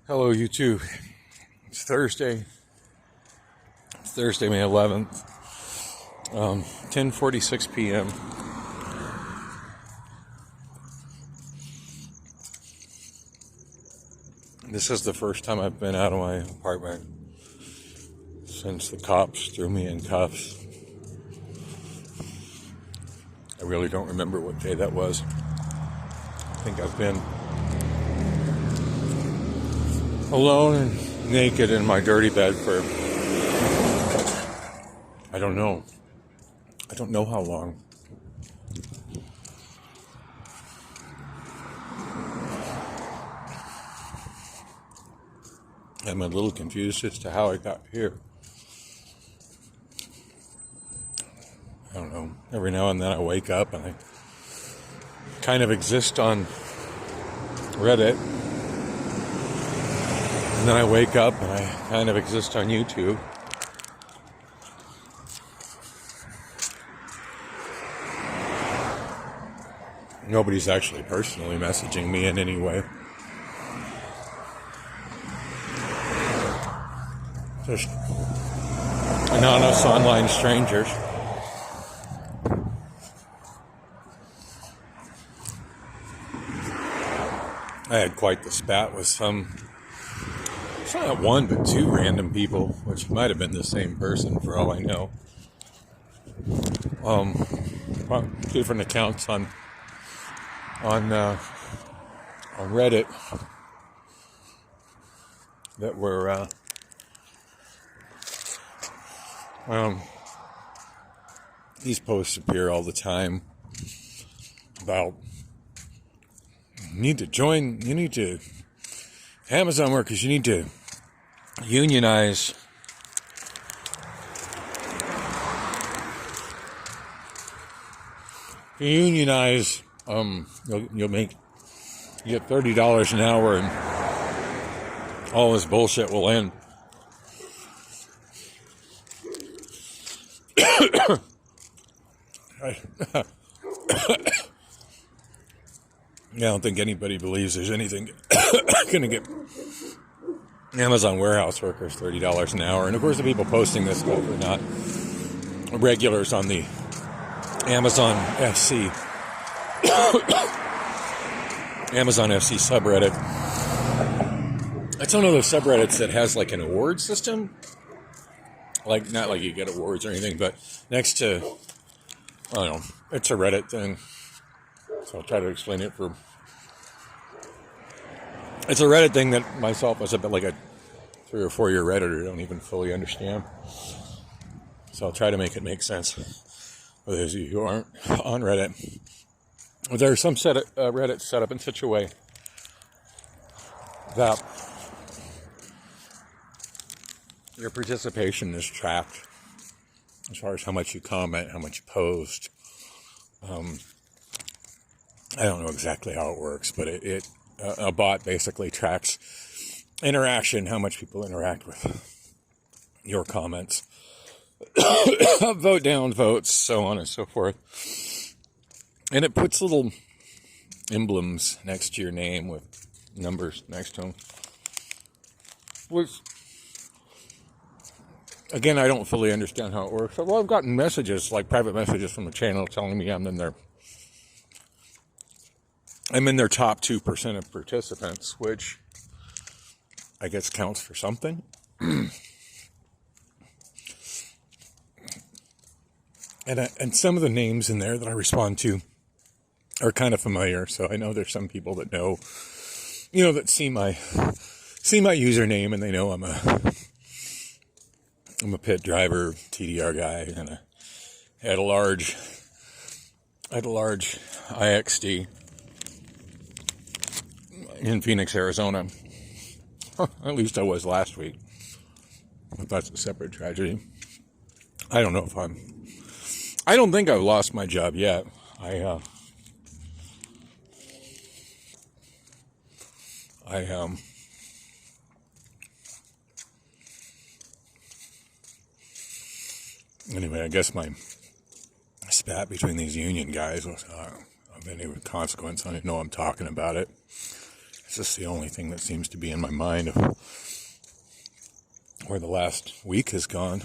Hello, YouTube. It's Thursday. It's Thursday, May 11th, 10:46 p.m. This is the first time I've been out of my apartment since the cops threw me in cuffs. I really don't remember what day that was. I think I've been alone and naked in my dirty bed for, I don't know how long. I'm a little confused as to how I got here. I don't know. Every now and then I wake up and I kind of exist on Reddit. And then I wake up and I kind of exist on YouTube. Nobody's actually personally messaging me in any way. Just anonymous online strangers. I had quite the spat with some, it's not one, but two random people, which might have been the same person for all I know. Two different accounts on Reddit that were these posts appear all the time about you need to Amazon workers, you need to unionize. You'll get $30 an hour and all this bullshit will end. I don't think anybody believes there's anything going to get Amazon warehouse workers $30 an hour. And of course the people posting this stuff are not regulars on the Amazon FC subreddit. It's one of those subreddits that has like an award system. Like, not like you get awards or anything, but next to, I don't know, it's a Reddit thing. So I'll try to explain it for, it's a Reddit thing that myself as a bit like a 3 or 4 year Redditor don't even fully understand. So I'll try to make it make sense for those of you who aren't on Reddit. There's some Reddit set up in such a way that your participation is tracked as far as how much you comment, how much you post. I don't know exactly how it works, but a bot basically tracks interaction, how much people interact with your comments. Vote down votes, so on and so forth. And it puts little emblems next to your name with numbers next to them. Which, again, I don't fully understand how it works. Well, I've gotten messages, like private messages from the channel telling me I'm in their top 2% of participants, which I guess counts for something. And some of the names in there that I respond to are kind of familiar, so I know there's some people that know, that see my username and they know I'm a pit driver, TDR guy, and I had a large IXD in Phoenix, Arizona. At least I was last week. But that's a separate tragedy. I don't know if I don't think I've lost my job yet. Anyway, I guess my spat between these union guys was of any consequence. I didn't know I'm talking about it. It's just the only thing that seems to be in my mind of where the last week has gone.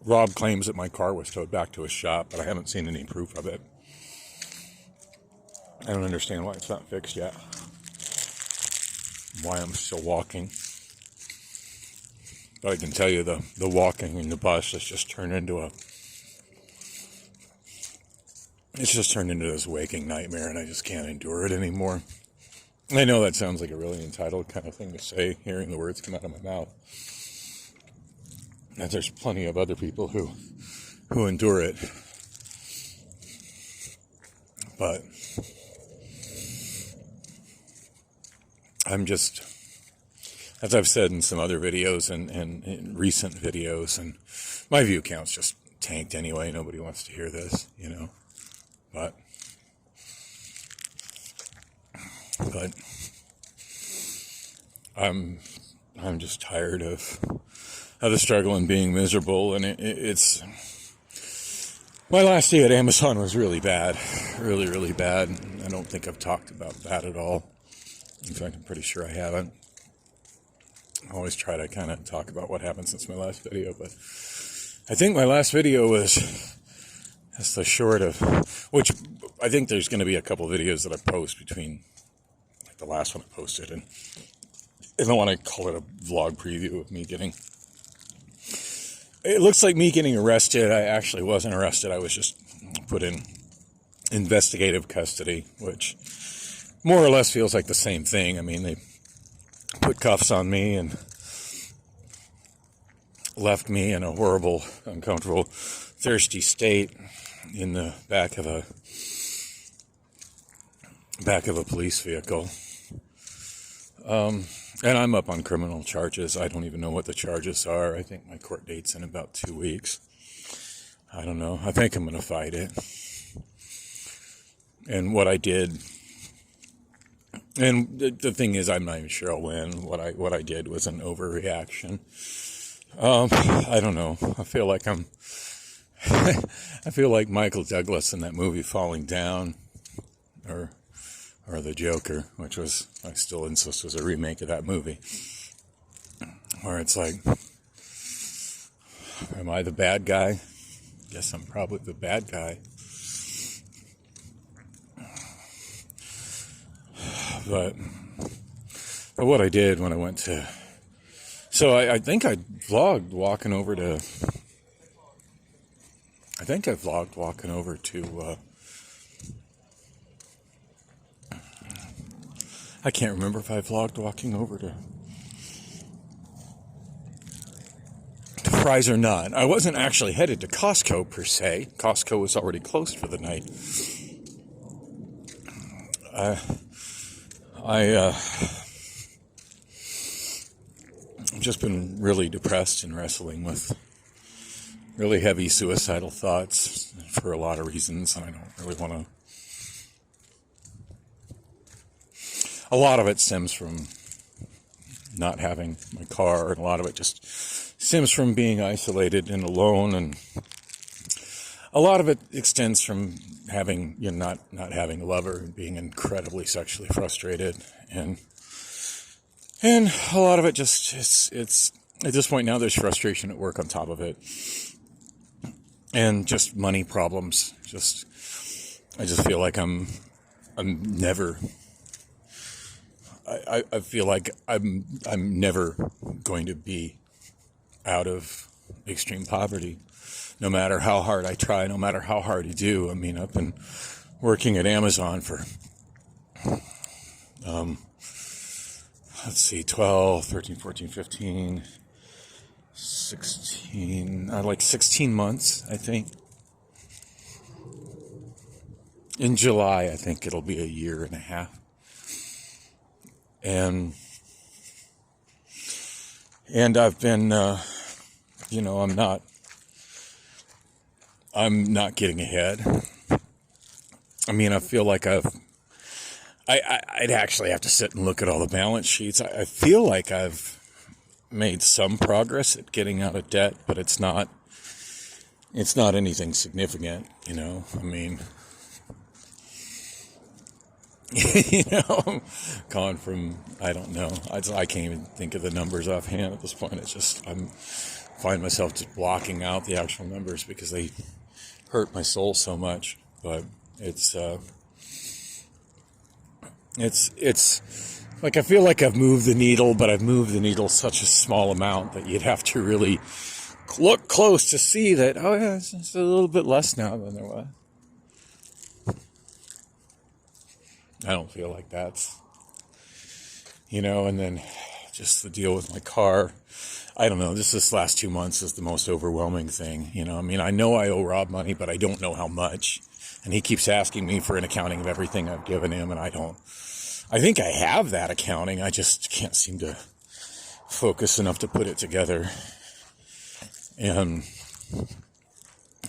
Rob claims that my car was towed back to his shop, but I haven't seen any proof of it. I don't understand why it's not fixed yet. Why I'm still walking. But I can tell you the walking in the bus has just turned into this waking nightmare, and I just can't endure it anymore. I know that sounds like a really entitled kind of thing to say, hearing the words come out of my mouth. And there's plenty of other people who endure it. But I'm just, as I've said in some other videos and in recent videos, and my view count's just tanked anyway. Nobody wants to hear this, you know. But I'm just tired of the struggle and being miserable, and it's my last day at Amazon was really bad, really, really bad. I don't think I've talked about that at all. In fact, I'm pretty sure I haven't. I always try to kind of talk about what happened since my last video, but I think my last video was just the short of, which I think there's going to be a couple videos that I post between like the last one I posted, and I don't want to call it a vlog preview of me getting, it looks like me getting arrested. I actually wasn't arrested. I was just put in investigative custody, which more or less feels like the same thing. I mean, they put cuffs on me and left me in a horrible, uncomfortable, thirsty state in the back of a police vehicle. And I'm up on criminal charges. I don't even know what the charges are. I think my court date's in about 2 weeks. I don't know. I think I'm going to fight it. And what I did, and the thing is, I'm not even sure I'll win. What I did was an overreaction. I don't know. I feel like I feel like Michael Douglas in that movie Falling Down, or The Joker, which was, I still insist, was a remake of that movie, where it's like, am I the bad guy? Guess I'm probably the bad guy. But what I did when I went to, so I think I vlogged walking over to, I can't remember if I vlogged walking over to Fry's or not. I wasn't actually headed to Costco per se. Costco was already closed for the night. I've just been really depressed and wrestling with really heavy suicidal thoughts for a lot of reasons, and I don't really want to. A lot of it stems from not having my car, and a lot of it just stems from being isolated and alone, and a lot of it extends from having, not having a lover and being incredibly sexually frustrated, and a lot of it just it's at this point now there's frustration at work on top of it, and just money problems. I just feel like I'm never. I feel like I'm never going to be out of extreme poverty, no matter how hard I try, no matter how hard I do. I mean, I've been working at Amazon for, 12, 13, 14, 15, 16, like 16 months, I think. In July, I think it'll be a year and a half. And I've been, I'm not getting ahead. I mean, I feel like I'd actually have to sit and look at all the balance sheets. I feel like I've made some progress at getting out of debt, but it's not it's not anything significant, you know. I mean, gone from, I don't know. I can't even think of the numbers offhand at this point. It's just, find myself just blocking out the actual numbers because they hurt my soul so much. But it's like I feel like I've moved the needle, but I've moved the needle such a small amount that you'd have to really look close to see that, oh yeah, it's a little bit less now than there was. I don't feel like that's, and then just the deal with my car. I don't know, just this last 2 months is the most overwhelming thing. I mean, I know I owe Rob money, but I don't know how much. And he keeps asking me for an accounting of everything I've given him, and I think I have that accounting. I just can't seem to focus enough to put it together. And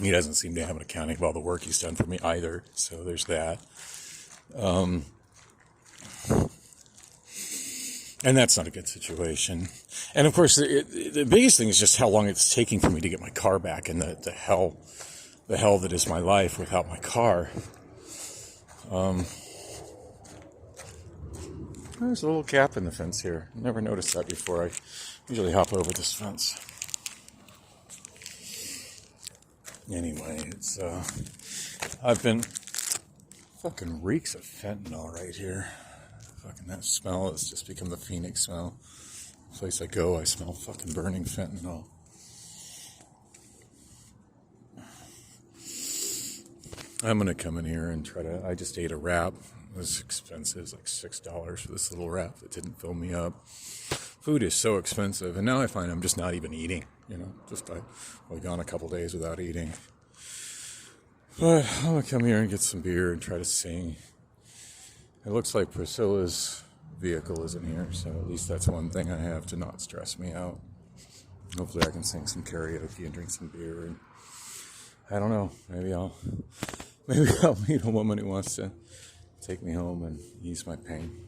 he doesn't seem to have an accounting of all the work he's done for me either. So there's that. And that's not a good situation. And of course, the biggest thing is just how long it's taking for me to get my car back, and the hell that is my life without my car. There's a little gap in the fence here. Never noticed that before. I usually hop over this fence. Anyway, it's I've been fucking reeks of fentanyl right here. Fucking that smell has just become the Phoenix smell. Place I go, I smell fucking burning fentanyl. I'm gonna come in here and I just ate a wrap. It was expensive. It was like $6 for this little wrap that didn't fill me up. Food is so expensive, and now I find I'm just not even eating. I've gone a couple days without eating. But I'm gonna come here and get some beer and try to sing. It looks like Priscilla's vehicle isn't here, so at least that's one thing I have to not stress me out. Hopefully I can sing some karaoke and drink some beer, and I don't know, maybe I'll meet a woman who wants to take me home and ease my pain.